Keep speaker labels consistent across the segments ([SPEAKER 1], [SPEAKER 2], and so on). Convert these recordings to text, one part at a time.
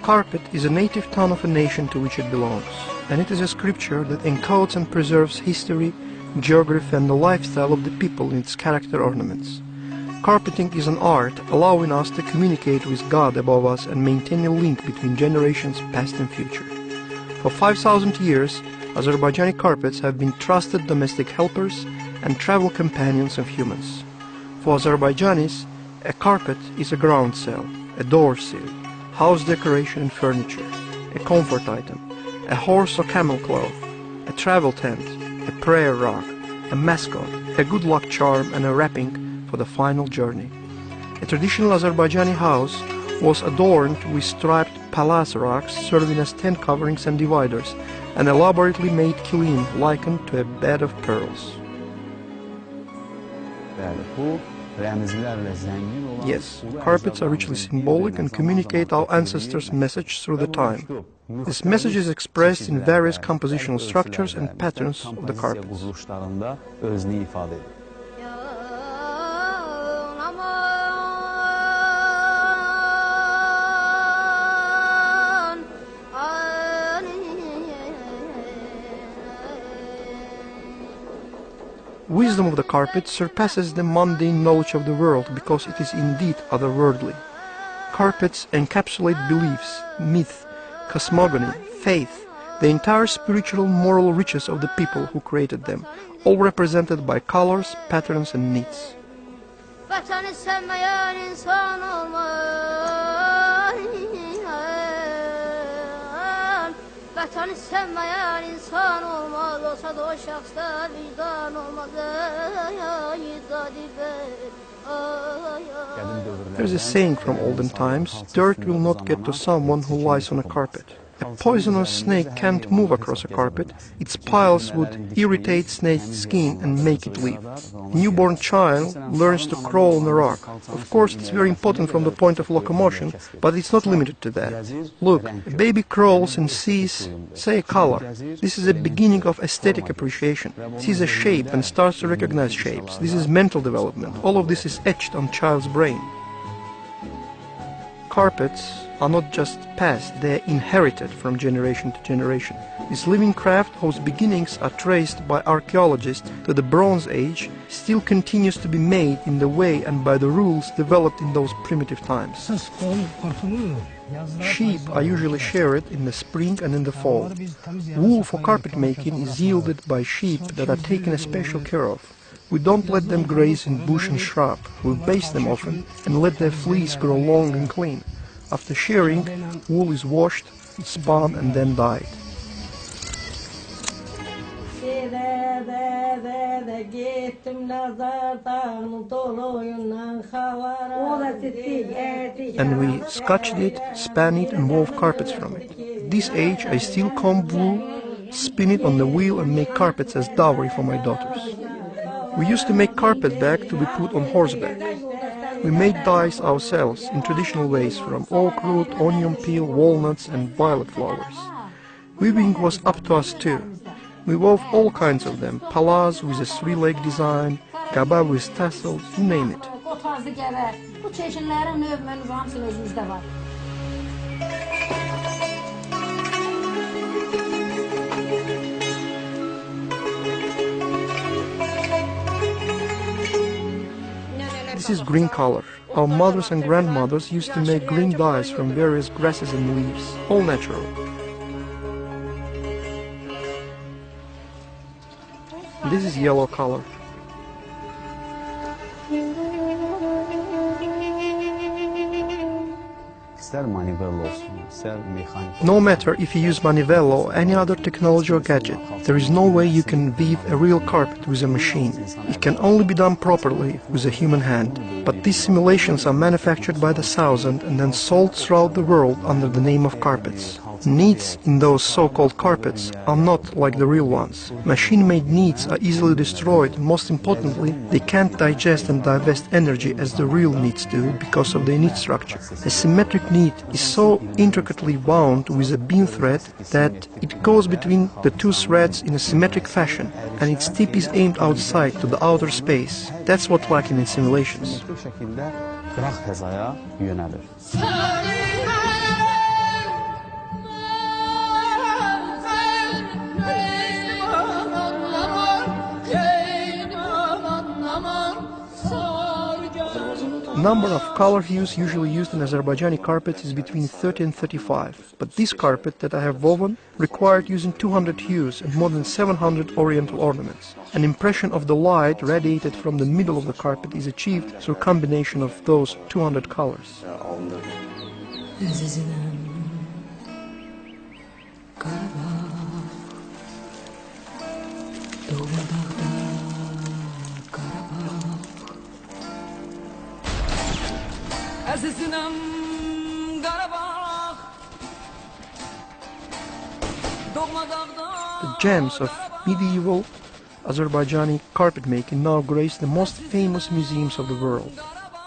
[SPEAKER 1] carpet is a native tongue of a nation to which it belongs, and it is a scripture that encodes and preserves history, geography and the lifestyle of the people in its character ornaments. Carpeting is an art allowing us to communicate with God above us and maintain a link between generations past and future. For 5,000 years, Azerbaijani carpets have been trusted domestic helpers and travel companions of humans. For Azerbaijanis, a carpet is a ground cell, a door sill, house decoration and furniture, a comfort item, a horse or camel cloth, a travel tent, a prayer rug, a mascot, a good luck charm and a wrapping for the final journey. A traditional Azerbaijani house was adorned with striped palace rugs serving as tent coverings and dividers, and elaborately made kilim likened to a bed of pearls. Yes, carpets are richly symbolic and communicate our ancestors' message through the time. This message is expressed in various compositional structures and patterns of the carpets. Wisdom of the carpet surpasses the mundane knowledge of the world because it is indeed otherworldly. Carpets encapsulate beliefs, myth, cosmogony, faith, the entire spiritual moral riches of the people who created them, all represented by colors, patterns and needs. There is a saying from olden times, dirt will not get to someone who lies on a carpet. A poisonous snake can't move across a carpet. Its piles would irritate snake's skin and make it leave. A newborn child learns to crawl on a rock. Of course, it's very important from the point of locomotion, but it's not limited to that. Look, a baby crawls and sees, say, a color. This is the beginning of aesthetic appreciation. Sees a shape and starts to recognize shapes. This is mental development. All of this is etched on child's brain. Carpets are not just passed, they are inherited from generation to generation. This living craft, whose beginnings are traced by archaeologists to the Bronze Age, still continues to be made in the way and by the rules developed in those primitive times. Sheep are usually sheared in the spring and in the fall. Wool for carpet making is yielded by sheep that are taken special care of. We don't let them graze in bush and shrub. We baste them often and let their fleece grow long and clean. After shearing, wool is washed, spun and then dyed. And we scotched it, span it and wove carpets from it. At this age I still comb wool, spin it on the wheel and make carpets as dowry for my daughters. We used to make carpet bag to be put on horseback. We made dyes ourselves in traditional ways from oak root, onion peel, walnuts and violet flowers. Weaving was up to us too. We wove all kinds of them, palaz with a three-leg design, gaba with tassels, you name it. This is green color. Our mothers and grandmothers used to make green dyes from various grasses and leaves, all natural. This is yellow color. No matter if you use manivello or any other technology or gadget, there is no way you can weave a real carpet with a machine. It can only be done properly with a human hand. But these simulations are manufactured by the thousand and then sold throughout the world under the name of carpets. Needs in those so-called carpets are not like the real ones. Machine-made needs are easily destroyed, and most importantly, they can't digest and divest energy as the real needs do because of their need structure. A symmetric need is so intricately wound with a beam thread that it goes between the two threads in a symmetric fashion, and its tip is aimed outside to the outer space. That's what's lacking in simulations. The number of color hues usually used in Azerbaijani carpets is between 30 and 35, but this carpet that I have woven required using 200 hues and more than 700 oriental ornaments. An impression of the light radiated from the middle of the carpet is achieved through a combination of those 200 colors. The gems of medieval Azerbaijani carpet making now grace the most famous museums of the world.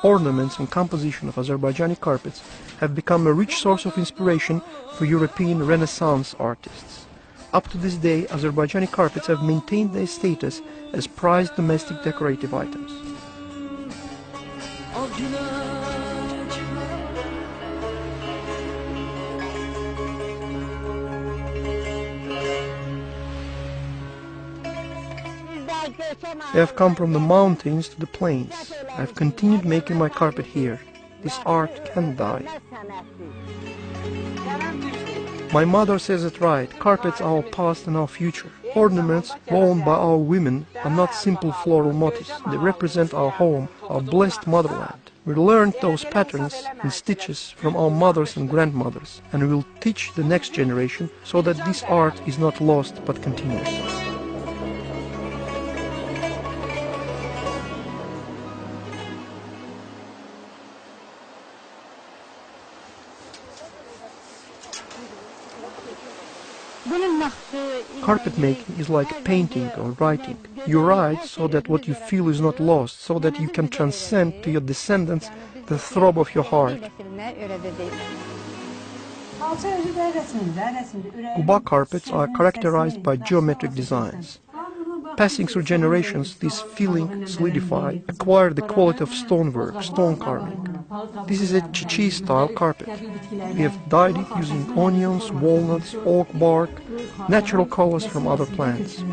[SPEAKER 1] Ornaments and composition of Azerbaijani carpets have become a rich source of inspiration for European Renaissance artists. Up to this day, Azerbaijani carpets have maintained their status as prized domestic decorative items. I have come from the mountains to the plains. I have continued making my carpet here. This art can't die. My mother says it right. Carpets are our past and our future. Ornaments worn by our women are not simple floral motifs. They represent our home, our blessed motherland. We learned those patterns and stitches from our mothers and grandmothers, and we will teach the next generation so that this art is not lost but continues. Carpet making is like painting or writing. You write so that what you feel is not lost, so that you can transcend to your descendants the throb of your heart. Quba carpets are characterized by geometric designs. Passing through generations, this feeling solidified, acquired the quality of stonework, stone carving. This is a Chichi-style carpet. We have dyed it using onions, walnuts, oak bark, natural colors from other plants.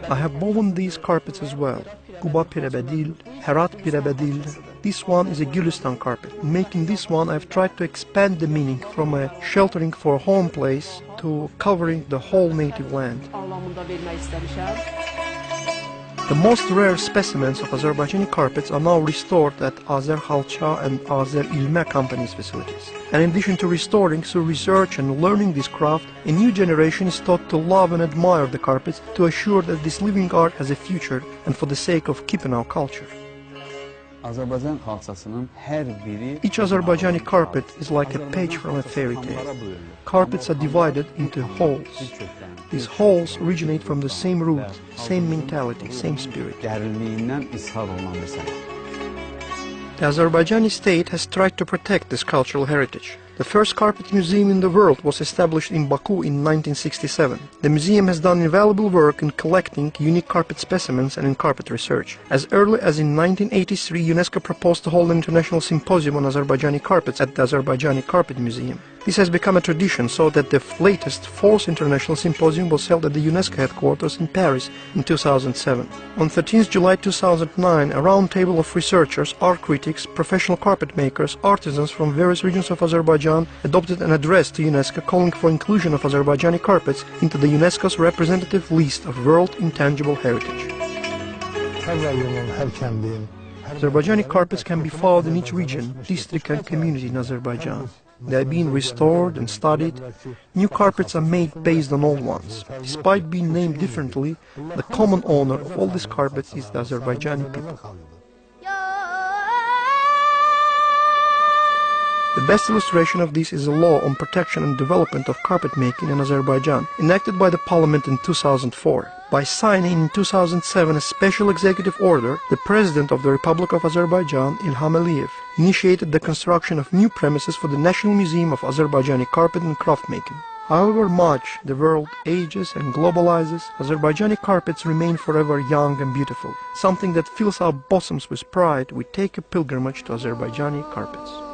[SPEAKER 1] I have woven these carpets as well. Quba Pirebedil, Herat Pirebedil. This one is a Gülistan carpet. In making this one, I have tried to expand the meaning from a sheltering for a home place to covering the whole native land. The most rare specimens of Azerbaijani carpets are now restored at Azer Halcha and Azer İlme companies' facilities. And in addition to restoring, through research and learning this craft, a new generation is taught to love and admire the carpets to assure that this living art has a future and for the sake of keeping our culture. Each Azerbaijani carpet is like a page from a fairy tale. Carpets are divided into holes. These holes originate from the same root, same mentality, same spirit. The Azerbaijani state has tried to protect this cultural heritage. The first carpet museum in the world was established in Baku in 1967. The museum has done invaluable work in collecting unique carpet specimens and in carpet research. As early as in 1983, UNESCO proposed to hold an international symposium on Azerbaijani carpets at the Azerbaijani Carpet Museum. This has become a tradition, so that the latest fourth international symposium was held at the UNESCO headquarters in Paris in 2007. On 13 July 2009, a round table of researchers, art critics, professional carpet makers, artisans from various regions of Azerbaijan adopted an address to UNESCO calling for inclusion of Azerbaijani carpets into the UNESCO's representative list of World Intangible Heritage. Azerbaijani carpets can be found in each region, district and community in Azerbaijan. They are being restored and studied. New carpets are made based on old ones. Despite being named differently, the common owner of all these carpets is the Azerbaijani people. The best illustration of this is a law on protection and development of carpet making in Azerbaijan, enacted by the parliament in 2004. By signing in 2007 a special executive order, the President of the Republic of Azerbaijan, Ilham Aliyev, initiated the construction of new premises for the National Museum of Azerbaijani Carpet and Craft Making. However much the world ages and globalizes, Azerbaijani carpets remain forever young and beautiful. Something that fills our bosoms with pride, we take a pilgrimage to Azerbaijani carpets.